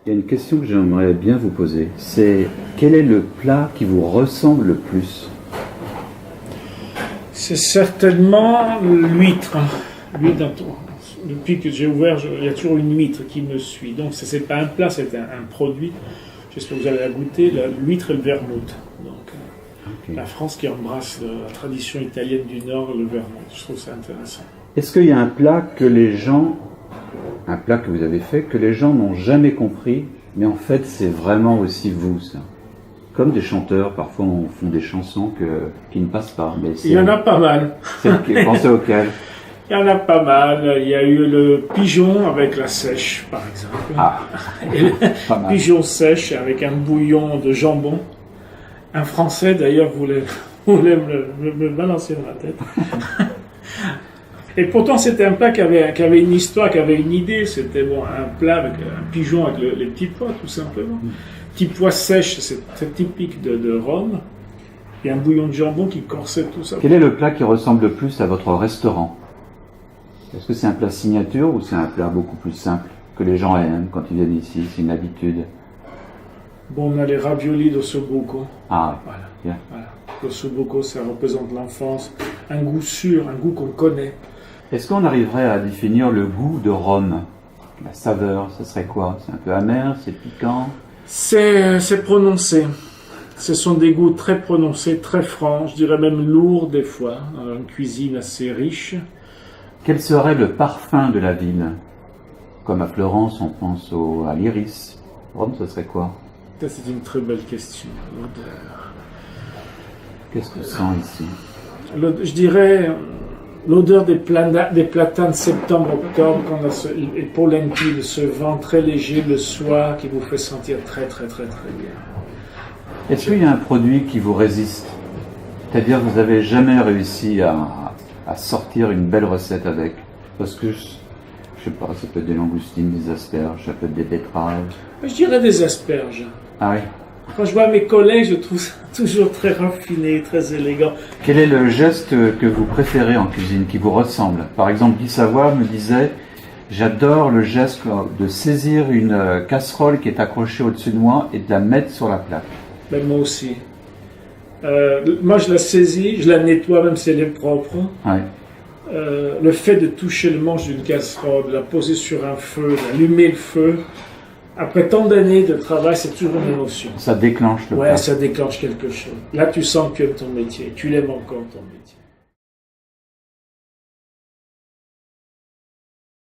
Il y a une question que j'aimerais bien vous poser. C'est quel est le plat qui vous ressemble le plus? C'est certainement l'huître. Depuis que j'ai ouvert, il y a toujours une huître qui me suit. Donc ce n'est pas un plat, c'est un produit. J'espère que vous allez la goûter, l'huître et le vermouth. Donc, La France qui embrasse la tradition italienne du Nord, le vermouth. Je trouve ça intéressant. Est-ce qu'il y a un plat que vous avez fait, que les gens n'ont jamais compris, mais en fait c'est vraiment aussi vous, ça? Comme des chanteurs, parfois on font des chansons qui ne passent pas. Mais il y en a pas mal. Pensez auquel? Il y en a pas mal. Il y a eu le pigeon avec la sèche, par exemple. Ah, Et le pigeon sèche avec un bouillon de jambon. Un Français, d'ailleurs, voulait me balancer dans la tête. Et pourtant, c'était un plat qui avait une histoire, qui avait une idée. C'était un plat avec un pigeon avec les petits pois, tout simplement. Petits pois sèches, c'est typique de Rome. Et un bouillon de jambon qui corsait tout ça. Quel est le plat qui ressemble le plus à votre restaurant? Est-ce que c'est un plat signature ou c'est un plat beaucoup plus simple que les gens aiment quand ils viennent ici? C'est une habitude. Bon, on a les raviolis d'ossobuco. Ah, voilà. Bien. Voilà. L'ossobuco, ça représente l'enfance, un goût sûr, un goût qu'on connaît. Est-ce qu'on arriverait à définir le goût de Rome? La saveur, ce serait quoi? C'est un peu amer, c'est piquant? C'est prononcé. Ce sont des goûts très prononcés, très francs, je dirais même lourds des fois. Une cuisine assez riche. Quel serait le parfum de la ville? Comme à Florence, on pense à l'iris. Rome, ce serait quoi? Ça, c'est une très belle question. L'odeur. Qu'est-ce qu'on sent ici? Je dirais l'odeur des platanes septembre-octobre, quand on a les pollen de ce vent très léger le soir qui vous fait sentir très très très très bien. Est-ce qu'il y a un produit qui vous résiste? C'est-à-dire que vous n'avez jamais réussi à sortir une belle recette avec? Parce que, je sais pas, ça peut être des langoustines, des asperges, ça peut être des betteraves. Je dirais des asperges. Ah oui? Quand je vois mes collègues, je trouve ça toujours très raffiné, très élégant. Quel est le geste que vous préférez en cuisine, qui vous ressemble? Par exemple, Guy Savoie me disait « J'adore le geste de saisir une casserole qui est accrochée au-dessus de moi et de la mettre sur la plaque. » Ben, moi aussi. Moi, je la saisis, je la nettoie, même si elle est propre. Ouais. Le fait de toucher le manche d'une casserole, de la poser sur un feu, d'allumer le feu, après tant d'années de travail, c'est toujours une émotion. Ça déclenche le Ouais, plat. ça déclenche quelque chose. Là, tu sens que tu aimes ton métier, tu l'aimes encore ton métier.